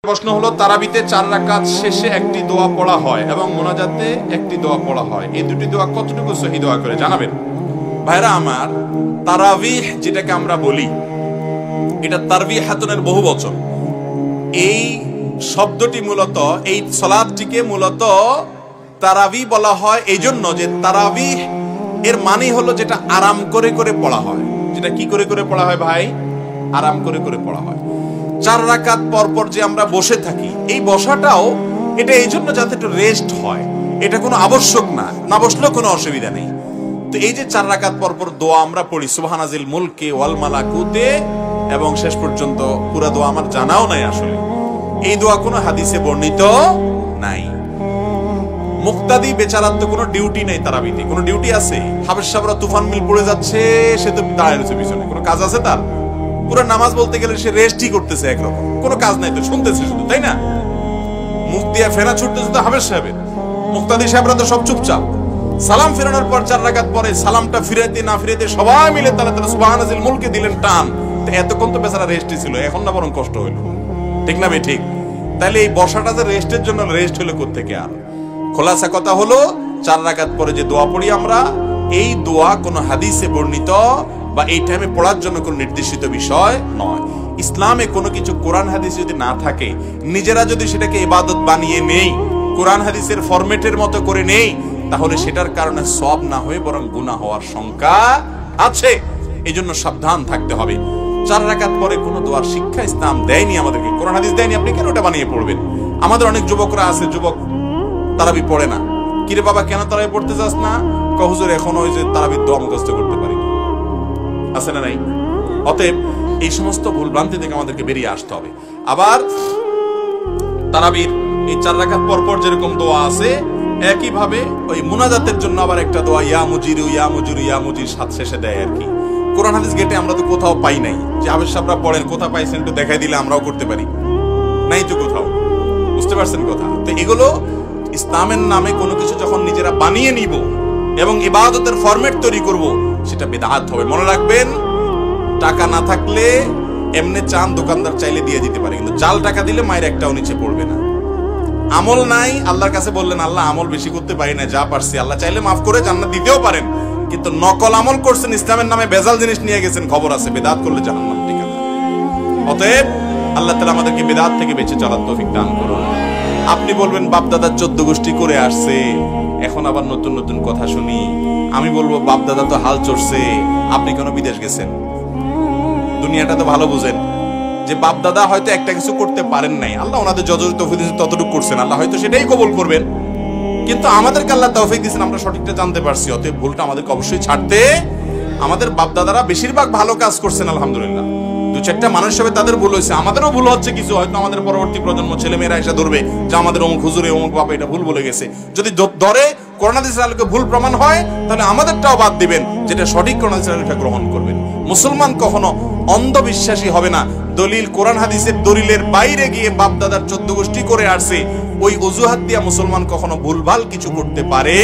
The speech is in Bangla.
প্রশ্ন হলো তারাবিতে 4 রাকাত শেষে একটি দোয়া পড়া হয় এবং মোনাজাতে একটি দোয়া পড়া হয়, এই দুটি দোয়া কতটুকু সহিহ দোয়া করে জানাবেন। ভাইরা আমার, তারাবিহ যেটাকে আমরা বলি এটা তারবিহাতুনের বহুবচন। এই শব্দটি মূলত এই সালাতটিকে মূলত তারাবি বলা হয় এই জন্য যে তারাবিহ এর মানে হলো যেটা আরাম করে করে পড়া হয়। যেটা কি করে করে পড়া হয় ভাই? আরাম করে করে পড়া হয়। 4 রাকাত পর পর যে আমরা বসে থাকি, এই বসাটাও এটা এই জন্য যাতে একটু রেস্ট হয়, এটা কোনো আবশ্যক না, না বসলেও কোনো অসুবিধা নেই। তো এই যে 4 রাকাত পর পর দোয়া আমরা পড়ি সুবহানাজিল মুলকে ওয়াল মালাকুতে, এবং শেষ পর্যন্ত পুরা দোয়া আমার জানাও নাই আসলে, এই দোয়া কোনো হাদিসে বর্ণিত নাই। মুক্তাদি বেচারার তো কোনো ডিউটি নেই, তারাবিতে কোনো ডিউটি আছে? হাবেশ সাহেবরা তুফান মিল পড়ে যাচ্ছে, সে তো দাঁড়িয়ে রয়েছে পিছনে, কোনো কাজ আছে তার? পুরো নামাজ বলতে গেলে সে রেস্টই করতেছে একরকম, কোনো কাজ নাই তো, শুনতেছে শুধু, তাই না? মুখ দিয়ে ফেরা ছুটতেছে তো হাবেশ সাহেবের, মুক্তাদি সাহেবরা তো সব চুপচাপ। সালাম ফেরানোর পর 4 রাকাত পরে সালামটা ফিরাইতে না ফিরাইতে সবাই মিলে তারা সুবহানাজিল মুলকে দিলেন টান। তো এতক্ষণ তো বেচারা রেস্টই ছিল, এখন না বরং কষ্ট হইল, ঠিক না ভাই? ঠিক। তাহলে এই বসাটা যে রেস্টের জন্য, রেস্ট হলো কোত্থেকে? আর খোলাসা কথা হলো 4 রাকাত পরে যে দোয়া পড়ি আমরা, এই দোয়া কোনো হাদিসে বর্ণিত বা এই টাইমে পড়ার জন্য কোনো নির্দেশিত বিষয় নয়। ইসলামে কোনো কিছু কোরআন হাদিস যদি না থাকে, নিজেরা যদি সেটাকে ইবাদত বানিয়ে নেই, কোরআন হাদিসের ফরম্যাটের মতো করে নেই, তাহলে সেটার কারণে সওয়াব না হয়ে বরং গুনাহ হওয়ার শঙ্কা আছে। এই জন্য সাবধান থাকতে হবে। 4 রাকাত পরে কোনো দোয়ার শিক্ষা ইসলাম দেয়নি আমাদেরকে, কোরআন হাদিস দেয়নি, আপনি কেন ওটা বানিয়ে পড়বেন? আমাদের অনেক যুবকরা আছে, যুবক তারাবি পড়ে না। কিরে বাবা কেন তারাবি পড়তে যাস না? হুজুর এখনো ওই যে তারাবির দোয়া মুখস্থ করতে পারি, আছে না নাই? অতএব এই সমস্ত ভুল ভ্রান্তি থেকে আমাদেরকে বেরিয়ে আসতে হবে। আবার তারাবির এই 4 রাকাত পর পর যেরকম দোয়া আছে, একই ভাবে ওই মুনাজাতের জন্য আবার একটা দোয়া ইয়া মুজিরু ইয়া মুজিরু ইয়া মুজির সাথে শেষে দেয় আর কি। কোরআন হাদিস গেটে আমরা তো কোথাও পাই নাই যে হাফেজ সাহেবরা পড়েন, কোথাও পাইছেন একটু দেখাই দিলে আমরাও করতে পারি, নাই তো কোথাও। বুঝতে পারছেন কথা? তো এগুলো ইসলামের নামে কোনো কিছু যখন নিজেরা বানিয়ে নিব এবং ইবাদতের ফরম্যাট তৈরি করব, সেটা বিদআত হবে। মনে রাখবেন, টাকা না থাকলে এমনি চান দোকানদার চাইলে দিয়ে দিতে পারে, কিন্তু জাল টাকা দিলে মায়ের একটাও নিচে পড়বে না। আমল নাই, আল্লাহর কাছে বললেন আল্লাহ আমল বেশি করতে পারি না, যা পারছি, আল্লাহ চাইলে মাফ করে জান্নাত দিতেও পারেন, কিন্তু নকল আমল করছেন, ইসলামের নামে ভেজাল জিনিস নিয়ে গেছেন, খবর আছে, বিদআত করলে জাহান্নাম। ঠিক আছে? অতএব আল্লাহ তাআলা আমাদেরকে বিদআত থেকে বেঁচে চলার তৌফিক দান করুন। আপনি বলবেন বাপ দাদা 14 গোষ্ঠী করে আসছে, এখন আবার নতুন নতুন কথা শুনি। আমি বলবো বাপ দাদা তো হাল চড়ছে, আপনি কেন বিদেশ গেছেন? দুনিয়াটা তো ভালো বুঝেন যে বাপ দাদা হয়তো একটা কিছু করতে পারেন নাই, আল্লাহ ওনাদের যতটুকু তৌফিক দিয়েছেন ততটুকু করছেন, আল্লাহ হয়তো সেটাই কবুল করবেন, কিন্তু আমাদেরকে আল্লাহ তৌফিক দিয়েছেন, আমরা সঠিকটা জানতে পারছি। অতএব ভুলটা আমাদেরকে অবশ্যই ছাড়তে। আমাদের বাপ দাদারা বেশিরভাগ ভালো কাজ করছেন আলহামদুলিল্লাহ, 2-4টা মানুষ হিসেবে তাদের ভুল হয়েছে, আমাদেরও ভুল হচ্ছে কিছু, হয়তো আমাদের পরবর্তী প্রজন্ম ছেলে মেয়েরা এসে ধরবে যে আমাদের অমুক হুজুরে অমুক বাবা এটা ভুল বলে গেছে। যদি ধরে কোরআন হাদিসের আলোকে ভুল প্রমাণ হয়, তাহলে আমাদেরটাও বাদ দিবেন, যেটা সঠিক কোরআন হাদিসের আলোকে গ্রহণ করবেন। মুসলমান কখনো অন্ধবিশ্বাসী হবে না। দলিল কোরআন হাদিসের দলিলের বাইরে গিয়ে বাপ দাদার 14 গোষ্ঠী করে আসছে, ওই অজুহাত দিয়া মুসলমান কখনো ভুলভাল কিছু করতে পারে